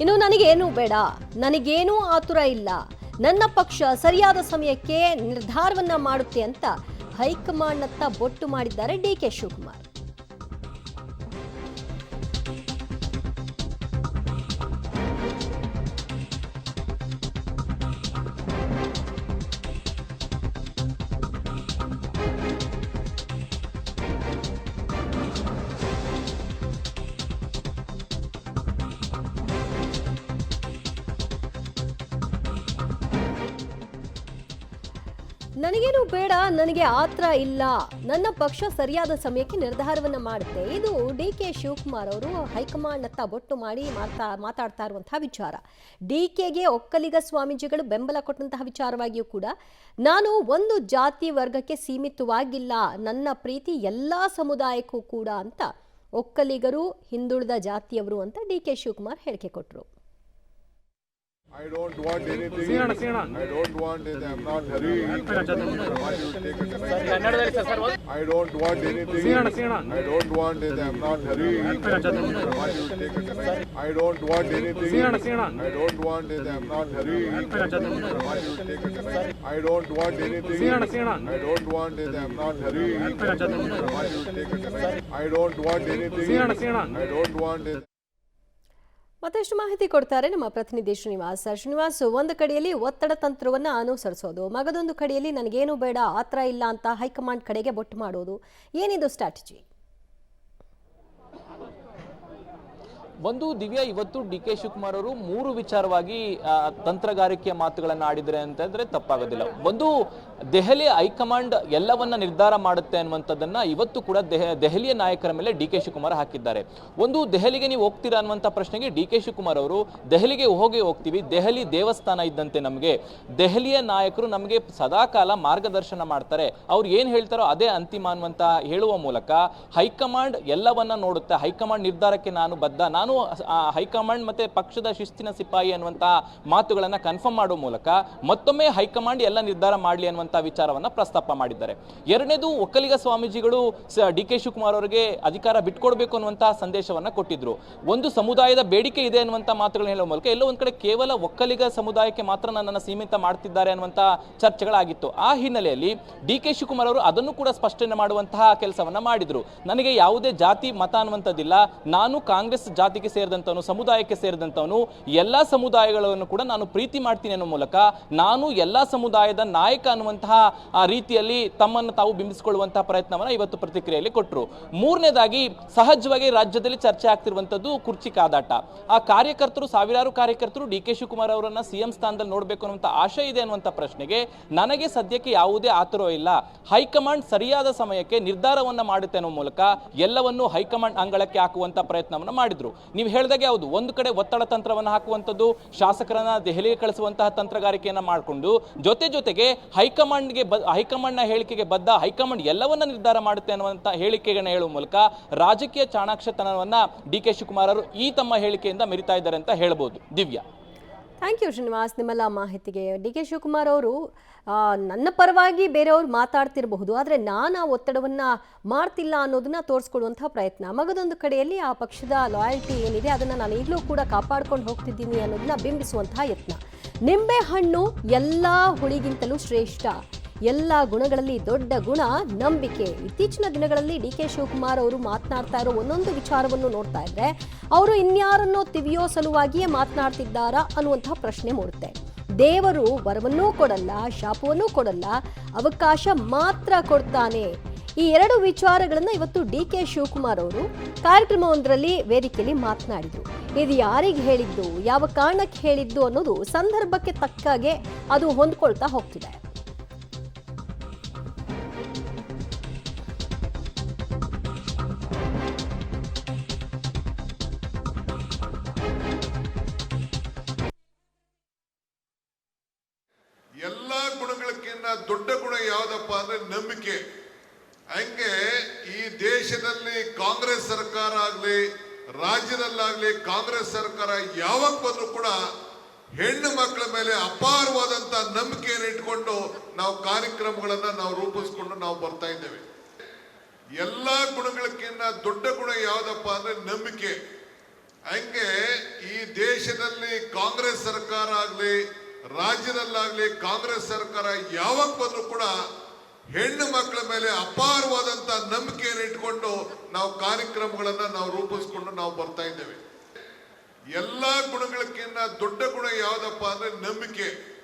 ಇನ್ನು ನನಗೇನೂ ಬೇಡ, ನನಗೇನೂ ಆತುರ ಇಲ್ಲ, ನನ್ನ ಪಕ್ಷ ಸರಿಯಾದ ಸಮಯಕ್ಕೆ ನಿರ್ಧಾರವನ್ನ ಮಾಡುತ್ತೆ ಅಂತ ಹೈಕಮಾಂಡ್ನತ್ತ ಬೊಟ್ಟು ಮಾಡಿದ್ದಾರೆ ಡಿಕೆ ಶಿವಕುಮಾರ್. ನನಗೇನು ಬೇಡ, ನನಗೆ ಆತ್ರ ಇಲ್ಲ, ನನ್ನ ಪಕ್ಷ ಸರಿಯಾದ ಸಮಯಕ್ಕೆ ನಿರ್ಧಾರವನ್ನ ಮಾಡುತ್ತೆ. ಇದು ಡಿಕೆ ಶಿವಕುಮಾರ್ ಅವರು ಹೈಕಮಾಂಡ್ನತ್ತ ಬೊಟ್ಟು ಮಾಡಿ ಮಾತಾಡ್ತಾ ಇರುವಂತಹ ವಿಚಾರ. ಡಿಕೆಗೆ ಒಕ್ಕಲಿಗ ಸ್ವಾಮೀಜಿಗಳು ಬೆಂಬಲ ಕೊಟ್ಟಂತಹ ವಿಚಾರವಾಗಿಯೂ ಕೂಡ ನಾನು ಒಂದು ಜಾತಿ ವರ್ಗಕ್ಕೆ ಸೀಮಿತವಾಗಿಲ್ಲ, ನನ್ನ ಪ್ರೀತಿ ಎಲ್ಲಾ ಸಮುದಾಯಕ್ಕೂ ಕೂಡ ಅಂತ ಒಕ್ಕಲಿಗರು ಹಿಂದುಳಿದ ಜಾತಿಯವರು ಅಂತ ಡಿಕೆ ಶಿವಕುಮಾರ್ ಹೇಳಿಕೆ ಕೊಟ್ಟರು. I don't want anything. I don't want it. I'm not hurrying. What you take it tonight? I don't want anything. I don't want it. I'm not hurrying. What you take it tonight? I don't want anything. I don't want it. I'm not hurrying. What you take it tonight? I don't want anything. I don't want it. I'm not hurrying. What you take it tonight? I don't want anything. I don't want it. ಮತ್ತಷ್ಟು ಮಾಹಿತಿ ಕೊಡ್ತಾರೆ ನಮ್ಮ ಪ್ರತಿನಿಧಿ ಶ್ರೀನಿವಾಸ್. ಶ್ರೀನಿವಾಸ್, ಒಂದು ಕಡೆಯಲ್ಲಿ ಒತ್ತಡ ತಂತ್ರವನ್ನು ಅನುಸರಿಸೋದು, ಮಗದೊಂದು ಕಡೆಯಲ್ಲಿ ನನಗೇನು ಬೇಡ, ಆತ್ರ ಇಲ್ಲ ಅಂತ ಹೈಕಮಾಂಡ್ ಕಡೆಗೆ ಬೊಟ್ಟು ಮಾಡೋದು, ಏನಿದು ಸ್ಟ್ರಾಟಜಿ? ಒಂದು ದಿವ್ಯಾ, ಇವತ್ತು ಡಿ ಕೆ ಶಿವಕುಮಾರ್ ಅವರು ಮೂರು ವಿಚಾರವಾಗಿ ತಂತ್ರಗಾರಿಕೆಯ ಮಾತುಗಳನ್ನು ಆಡಿದರೆ ಅಂತಂದ್ರೆ ತಪ್ಪಾಗೋದಿಲ್ಲ. ಒಂದು, ದೆಹಲಿ ಹೈಕಮಾಂಡ್ ಎಲ್ಲವನ್ನ ನಿರ್ಧಾರ ಮಾಡುತ್ತೆ ಅನ್ನುವಂಥದ್ದನ್ನ ಇವತ್ತು ಕೂಡ ದೆಹಲಿಯ ನಾಯಕರ ಮೇಲೆ ಡಿ ಕೆ ಶಿವಕುಮಾರ್ ಹಾಕಿದ್ದಾರೆ. ಒಂದು, ದೆಹಲಿಗೆ ನೀವು ಹೋಗ್ತೀರಾ ಅನ್ನುವಂಥ ಪ್ರಶ್ನೆಗೆ ಡಿ ಕೆ ಶಿವಕುಮಾರ್ ಅವರು ದೆಹಲಿಗೆ ಹೋಗ್ತೀವಿ, ದೆಹಲಿ ದೇವಸ್ಥಾನ ಇದ್ದಂತೆ, ನಮಗೆ ದೆಹಲಿಯ ನಾಯಕರು ನಮಗೆ ಸದಾಕಾಲ ಮಾರ್ಗದರ್ಶನ ಮಾಡ್ತಾರೆ, ಅವ್ರು ಏನು ಹೇಳ್ತಾರೋ ಅದೇ ಅಂತಿಮ ಅನ್ನುವಂತ ಹೇಳುವ ಮೂಲಕ ಹೈಕಮಾಂಡ್ ಎಲ್ಲವನ್ನ ನೋಡುತ್ತೆ, ಹೈಕಮಾಂಡ್ ನಿರ್ಧಾರಕ್ಕೆ ನಾನು ಬದ್ಧ, ನಾನು ಹೈಕಮಾಂಡ್ ಮತ್ತೆ ಪಕ್ಷದ ಶಿಸ್ತಿನ ಸಿಪಾಯಿ ಅನ್ನುವಂತ ಮಾತುಗಳನ್ನ ಕನ್ಫರ್ಮ್ ಮಾಡುವ ಮೂಲಕ ಮತ್ತೊಮ್ಮೆ ಹೈಕಮಾಂಡ್ ಎಲ್ಲ ನಿರ್ಧಾರ ಮಾಡಲಿ ಅನ್ನುವಂತ ವಿಚಾರವನ್ನ ಪ್ರಸ್ತಾಪ ಮಾಡಿದ್ದಾರೆ. ಎರಡನೇದು, ಒಕ್ಕಲಿಗ ಸ್ವಾಮೀಜಿಗಳು ಡಿ ಕೆ ಶಿವಕುಮಾರ್ ಅವರಿಗೆ ಅಧಿಕಾರ ಬಿಟ್ಕೊಡ್ಬೇಕು ಅನ್ನುವಂತಹ ಸಂದೇಶವನ್ನ ಕೊಟ್ಟಿದ್ರು. ಒಂದು ಸಮುದಾಯದ ಬೇಡಿಕೆ ಇದೆ ಅನ್ನುವಂತ ಮಾತುಗಳನ್ನ ಹೇಳುವ ಮೂಲಕ ಎಲ್ಲೋ ಒಂದ್ ಕಡೆ ಕೇವಲ ಒಕ್ಕಲಿಗ ಸಮುದಾಯಕ್ಕೆ ಮಾತ್ರ ನನ್ನನ್ನು ಸೀಮಿತ ಮಾಡ್ತಿದ್ದಾರೆ ಅನ್ನುವಂತ ಚರ್ಚೆಗಳಾಗಿತ್ತು. ಆ ಹಿನ್ನೆಲೆಯಲ್ಲಿ ಡಿ ಕೆ ಶಿವಕುಮಾರ್ ಅವರು ಅದನ್ನು ಕೂಡ ಸ್ಪಷ್ಟನೆ ಮಾಡುವಂತಹ ಕೆಲಸವನ್ನ ಮಾಡಿದ್ರು. ನನಗೆ ಯಾವುದೇ ಜಾತಿ ಮತ ಅನ್ನುವಂಥದ್ದಿಲ್ಲ, ನಾನು ಕಾಂಗ್ರೆಸ್ ಜಾತಿಗೆ ಸೇರಿದಂತವನು, ಸಮುದಾಯಕ್ಕೆ ಸೇರಿದಂತವನು, ಎಲ್ಲಾ ಸಮುದಾಯಗಳನ್ನು ಕೂಡ ನಾನು ಪ್ರೀತಿ ಮಾಡ್ತೀನಿ ಅನ್ನೋ ಮೂಲಕ ನಾನು ಎಲ್ಲಾ ಸಮುದಾಯದ ನಾಯಕ ಅನ್ನುವಂತಹ ರೀತಿಯಲ್ಲಿ ತಮ್ಮನ್ನು ತಾವು ಬಿಂಬಿಸಿಕೊಳ್ಳುವಂತಹ ಪ್ರಯತ್ನವನ್ನ ಇವತ್ತು ಪ್ರತಿಕ್ರಿಯೆಯಲ್ಲಿ ಕೊಟ್ಟರು. ಮೂರನೇದಾಗಿ, ಸಹಜವಾಗಿ ರಾಜ್ಯದಲ್ಲಿ ಚರ್ಚೆ ಆಗ್ತಿರುವಂತದ್ದು ಕುರ್ಚಿ ಕಾದಾಟ. ಆ ಕಾರ್ಯಕರ್ತರು, ಸಾವಿರಾರು ಕಾರ್ಯಕರ್ತರು ಡಿ ಕೆ ಶಿವಕುಮಾರ್ ಅವರನ್ನ ಸಿಎಂ ಸ್ಥಾನದಲ್ಲಿ ನೋಡಬೇಕು ಅನ್ನುವಂತ ಆಶೆ ಇದೆ ಅನ್ನುವಂತ ಪ್ರಶ್ನೆಗೆ ನನಗೆ ಸದ್ಯಕ್ಕೆ ಯಾವುದೇ ಆತುರ ಇಲ್ಲ, ಹೈಕಮಾಂಡ್ ಸರಿಯಾದ ಸಮಯಕ್ಕೆ ನಿರ್ಧಾರವನ್ನ ಮಾಡುತ್ತೆ ಅನ್ನೋ ಮೂಲಕ ಎಲ್ಲವನ್ನು ಹೈಕಮಾಂಡ್ ಅಂಗಳಕ್ಕೆ ಹಾಕುವಂತ ಪ್ರಯತ್ನವನ್ನ ಮಾಡಿದ್ರು. ನೀವು ಹೇಳಿದಾಗೆ ಹೌದು, ಒಂದು ಕಡೆ ಒತ್ತಡ ತಂತ್ರವನ್ನು ಹಾಕುವಂಥದ್ದು, ಶಾಸಕರನ್ನ ದೆಹಲಿಗೆ ಕಳಿಸುವಂತಹ ತಂತ್ರಗಾರಿಕೆಯನ್ನ ಮಾಡಿಕೊಂಡು ಜೊತೆಗೆ ಹೈಕಮಾಂಡ್ನ ಹೇಳಿಕೆಗೆ ಬದ್ಧ, ಹೈಕಮಾಂಡ್ ಎಲ್ಲವನ್ನ ನಿರ್ಧಾರ ಮಾಡುತ್ತೆ ಅನ್ನುವಂತ ಹೇಳಿಕೆಗಳನ್ನ ಹೇಳುವ ಮೂಲಕ ರಾಜಕೀಯ ಚಾಣಾಕ್ಷತನವನ್ನ ಡಿ ಕೆ ಶಿವಕುಮಾರ್ ಅವರು ಈ ತಮ್ಮ ಹೇಳಿಕೆಯಿಂದ ಮೆರಿತಾ ಇದ್ದಾರೆ ಅಂತ ಹೇಳ್ಬೋದು. ದಿವ್ಯಾ, ಥ್ಯಾಂಕ್ ಯು ಶ್ರೀನಿವಾಸ್ ನಿಮ್ಮೆಲ್ಲ ಮಾಹಿತಿಗೆ. ಡಿ ಕೆ ಶಿವಕುಮಾರ್ ಅವರು ನನ್ನ ಪರವಾಗಿ ಬೇರೆಯವರು ಮಾತಾಡ್ತಿರಬಹುದು, ಆದರೆ ನಾನು ಆ ಒತ್ತಡವನ್ನು ಮಾಡ್ತಿಲ್ಲ ಅನ್ನೋದನ್ನ ತೋರಿಸ್ಕೊಡುವಂತಹ ಪ್ರಯತ್ನ. ಮಗದೊಂದು ಕಡೆಯಲ್ಲಿ ಆ ಪಕ್ಷದ ಲಾಯಲ್ಟಿ ಏನಿದೆ ಅದನ್ನು ನಾನು ಈಗಲೂ ಕೂಡ ಕಾಪಾಡ್ಕೊಂಡು ಹೋಗ್ತಿದ್ದೀನಿ ಅನ್ನೋದನ್ನ ಬಿಂಬಿಸುವಂತಹ ಯತ್ನ. ನಿಂಬೆ ಹಣ್ಣು ಎಲ್ಲ ಹುಳಿಗಿಂತಲೂ ಶ್ರೇಷ್ಠ, ಎಲ್ಲ ಗುಣಗಳಲ್ಲಿ ದೊಡ್ಡ ಗುಣ ನಂಬಿಕೆ. ಇತ್ತೀಚಿನ ದಿನಗಳಲ್ಲಿ ಡಿ ಕೆ ಶಿವಕುಮಾರ್ ಅವರು ಮಾತನಾಡ್ತಾ ಇರೋ ಒಂದೊಂದು ವಿಚಾರವನ್ನು ನೋಡ್ತಾ ಇದ್ರೆ ಅವರು ಇನ್ಯಾರನ್ನೋ ತಿವಿಯೋ ಸಲುವಾಗಿಯೇ ಮಾತನಾಡ್ತಿದ್ದಾರಾ ಅನ್ನುವಂತಹ ಪ್ರಶ್ನೆ ಮೂಡುತ್ತೆ. ದೇವರು ವರವನ್ನೂ ಕೊಡಲ್ಲ, ಶಾಪವನ್ನೂ ಕೊಡಲ್ಲ, ಅವಕಾಶ ಮಾತ್ರ ಕೊಡ್ತಾನೆ. ಈ ಎರಡು ವಿಚಾರಗಳನ್ನ ಇವತ್ತು ಡಿ ಕೆ ಶಿವಕುಮಾರ್ ಅವರು ಕಾರ್ಯಕ್ರಮವೊಂದರಲ್ಲಿ ವೇದಿಕೆಯಲ್ಲಿ ಮಾತನಾಡಿದ್ರು. ಇದು ಯಾರಿಗೆ ಹೇಳಿದ್ದು, ಯಾವ ಕಾರಣಕ್ಕೆ ಹೇಳಿದ್ದು ಅನ್ನೋದು ಸಂದರ್ಭಕ್ಕೆ ತಕ್ಕಾಗೆ ಅದು ಹೊಂದ್ಕೊಳ್ತಾ ಹೋಗ್ತಿದೆ. ಎಲ್ಲಾ ಗುಣಗಳಕ್ಕಿಂತ ದೊಡ್ಡ ಗುಣ ಯಾವ್ದಪ್ಪ ಅಂದ್ರೆ ನಂಬಿಕೆ. ಹಂಗೆ ಈ ದೇಶದಲ್ಲಿ ಕಾಂಗ್ರೆಸ್ ಸರ್ಕಾರ ಆಗ್ಲಿ, ರಾಜ್ಯದಲ್ಲಾಗ್ಲಿ ಕಾಂಗ್ರೆಸ್ ಸರ್ಕಾರ ಯಾವಾಗ ಬಂದ್ರು ಕೂಡ ಹೆಣ್ಣು ಮಕ್ಕಳ ಮೇಲೆ ಅಪಾರವಾದಂತ ನಂಬಿಕೆಯನ್ನು ಇಟ್ಕೊಂಡು ನಾವು ಕಾರ್ಯಕ್ರಮಗಳನ್ನ ನಾವು ರೂಪಿಸ್ಕೊಂಡು ನಾವು ಬರ್ತಾ ಇದ್ದೇವೆ. ಎಲ್ಲಾ ಗುಣಗಳಕ್ಕಿಂತ ದೊಡ್ಡ ಗುಣ ಯಾವ್ದಪ್ಪ ಅಂದ್ರೆ ನಂಬಿಕೆ. ಹಂಗೆ ಈ ದೇಶದಲ್ಲಿ ಕಾಂಗ್ರೆಸ್ ಸರ್ಕಾರ ಆಗ್ಲಿ, ರಾಜ್ಯದಲ್ಲಾಗ್ಲಿ ಕಾಂಗ್ರೆಸ್ ಸರ್ಕಾರ ಯಾವಾಗ ಬಂದ್ರು ಕೂಡ ಹೆಣ್ಣು ಮಕ್ಕಳ ಮೇಲೆ ಅಪಾರವಾದಂತ ನಂಬಿಕೆಯನ್ನು ಇಟ್ಕೊಂಡು ನಾವು ಕಾರ್ಯಕ್ರಮಗಳನ್ನ ನಾವು ರೂಪಿಸ್ಕೊಂಡು ನಾವು ಬರ್ತಾ ಇದ್ದೇವೆ. ಎಲ್ಲಾ ಗುಣಗಳಕ್ಕಿಂತ ದೊಡ್ಡ ಗುಣ ಯಾವ್ದಪ್ಪ ಅಂದ್ರೆ ನಂಬಿಕೆ.